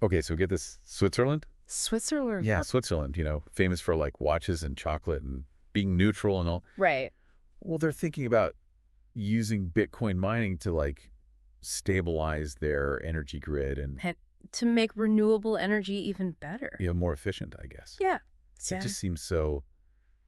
Okay, so get this. Switzerland? Switzerland. Yeah, Switzerland, famous for like watches and chocolate and being neutral and all. Right. Well, they're thinking about using Bitcoin mining to like stabilize their energy grid and And to make renewable energy even better. more efficient, I guess. Yeah. So it Yeah. just seems so,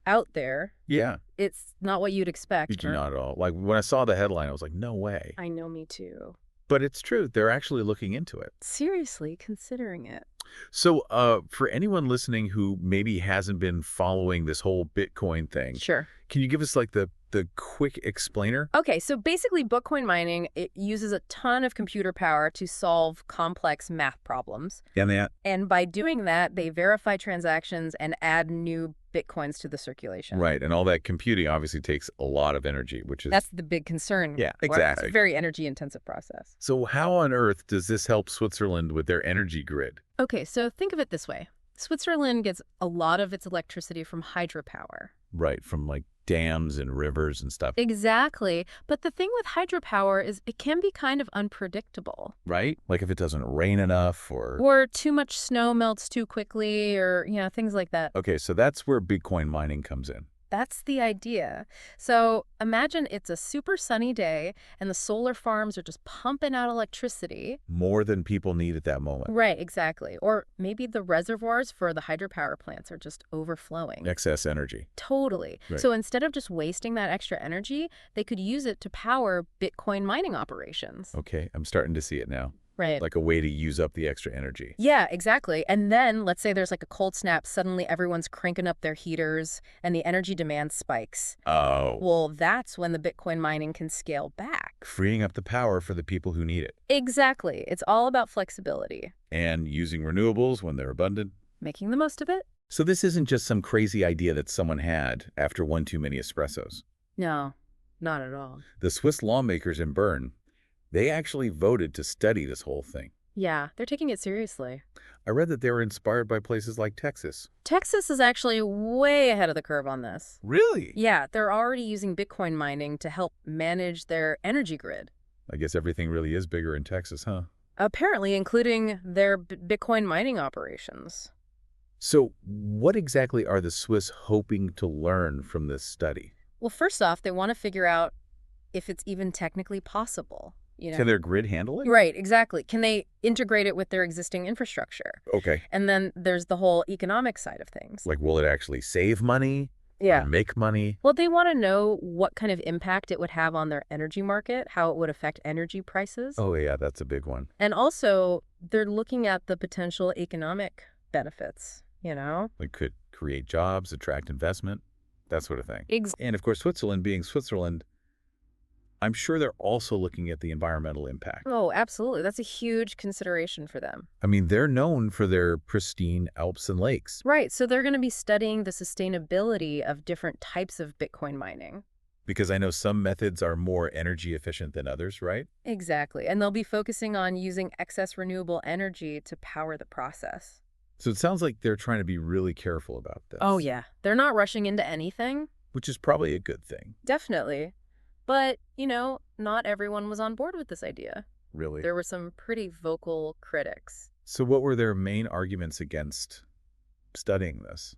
Out there. yeah, It's not what you'd expect. not at all. Like when I saw the headline, I was like, no way. I know, me too. But it's true. They're actually looking into it. Seriously, considering it. So for anyone listening who maybe hasn't been following this whole Bitcoin thing, Sure. can you give us like the quick explainer? Okay, so basically Bitcoin mining, it uses a ton of computer power to solve complex math problems. And that, And by doing that, they verify transactions and add new Bitcoins to the circulation. right. And all that computing obviously takes a lot of energy, which is... That's the big concern. Yeah, It's exactly. a very energy-intensive process. So how on earth does this help Switzerland with their energy grid? Okay, so think of it this way. Switzerland gets a lot of its electricity from hydropower. Right, from like dams and rivers and stuff, Exactly. But the thing with hydropower is it can be kind of unpredictable. right? Like if it doesn't rain enough or... Or too much snow melts too quickly, or, things like that. Okay, so that's where Bitcoin mining comes in. That's the idea. So imagine it's a super sunny day and the solar farms are just pumping out electricity. More than people need at that moment. Right, exactly. Or maybe the reservoirs for the hydropower plants are just overflowing. Excess energy. Totally. Right. So instead of just wasting that extra energy, they could use it to power Bitcoin mining operations. Okay, I'm starting to see it now. Right. Like a way to use up the extra energy. Yeah, exactly. And then let's say there's like a cold snap, suddenly everyone's cranking up their heaters and the energy demand spikes. Oh. Well, that's when the Bitcoin mining can scale back. Freeing up the power for the people who need it. Exactly. It's all about flexibility. And using renewables when they're abundant. Making the most of it? So this isn't just some crazy idea that someone had after one too many espressos. No, not at all. The Swiss lawmakers in Bern, they actually voted to study this whole thing. Yeah, they're taking it seriously. I read that they were inspired by places like Texas. Texas is actually way ahead of the curve on this. Really? Yeah, they're already using Bitcoin mining to help manage their energy grid. I guess everything really is bigger in Texas, huh? Apparently, including their Bitcoin mining operations. So what exactly are the Swiss hoping to learn from this study? Well, first off, they want to figure out if it's even technically possible. Can their grid handle it? Right, exactly. Can they integrate it with their existing infrastructure? Okay. And then there's the whole economic side of things. Like, will it actually save money? Yeah. Or make money? Well, they want to know what kind of impact it would have on their energy market, how it would affect energy prices. Oh, yeah, that's a big one. And also, they're looking at the potential economic benefits, It could create jobs, attract investment, that sort of thing. Exactly. And of course, Switzerland being Switzerland, I'm sure they're also looking at the environmental impact. Oh, absolutely. That's a huge consideration for them. I mean, they're known for their pristine Alps and lakes. Right. So they're going to be studying the sustainability of different types of Bitcoin mining. Because I know some methods are more energy efficient than others, right? Exactly. And they'll be focusing on using excess renewable energy to power the process. So it sounds like they're trying to be really careful about this. Oh, yeah. They're not rushing into anything. Which is probably a good thing. Definitely. But, not everyone was on board with this idea. Really? There were some pretty vocal critics. So what were their main arguments against studying this?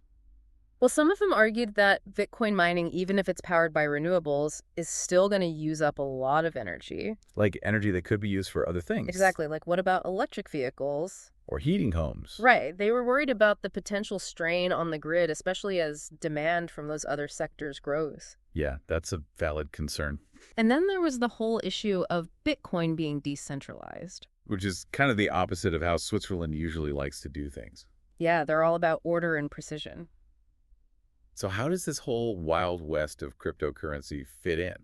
Well, some of them argued that Bitcoin mining, even if it's powered by renewables, is still going to use up a lot of energy. Like energy that could be used for other things. Exactly. Like, what about electric vehicles? Or heating homes. Right. They were worried about the potential strain on the grid, especially as demand from those other sectors grows. Yeah, that's a valid concern. And then there was the whole issue of Bitcoin being decentralized. Which is kind of the opposite of how Switzerland usually likes to do things. Yeah, they're all about order and precision. So how does this whole wild west of cryptocurrency fit in?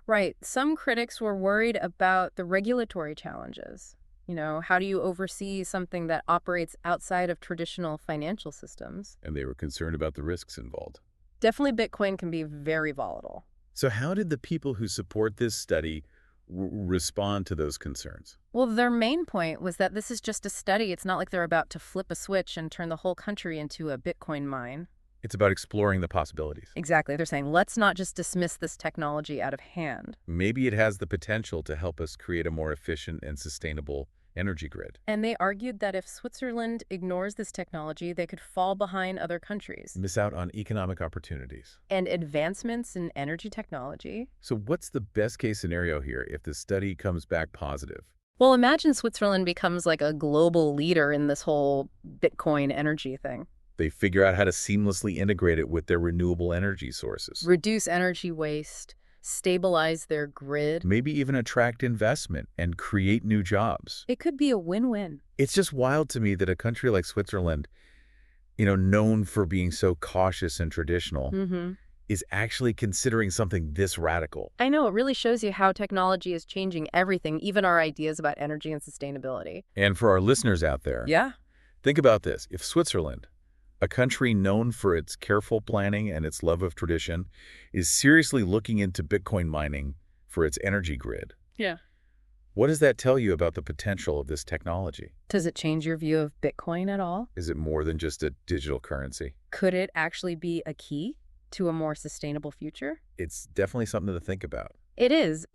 Right. Some critics were worried about the regulatory challenges. How do you oversee something that operates outside of traditional financial systems? And they were concerned about the risks involved. Definitely Bitcoin can be very volatile. So how did the people who support this study respond to those concerns? Well, their main point was that this is just a study. It's not like they're about to flip a switch and turn the whole country into a Bitcoin mine. It's about exploring the possibilities. Exactly. They're saying, let's not just dismiss this technology out of hand. Maybe it has the potential to help us create a more efficient and sustainable energy grid. And they argued that if Switzerland ignores this technology, they could fall behind other countries. Miss out on economic opportunities. And advancements in energy technology. So what's the best case scenario here if the study comes back positive? Well, imagine Switzerland becomes like a global leader in this whole Bitcoin energy thing. They figure out how to seamlessly integrate it with their renewable energy sources. Reduce energy waste, stabilize their grid. Maybe even attract investment and create new jobs. It could be a win-win. It's just wild to me that a country like Switzerland, known for being so cautious and traditional, is actually considering something this radical. I know, it really shows you how technology is changing everything, even our ideas about energy and sustainability. And for our listeners out there, Yeah. think about this. If Switzerland, a country known for its careful planning and its love of tradition, is seriously looking into Bitcoin mining for its energy grid, Yeah. what does that tell you about the potential of this technology? Does it change your view of Bitcoin at all? Is it more than just a digital currency? Could it actually be a key to a more sustainable future? It's definitely something to think about. It is.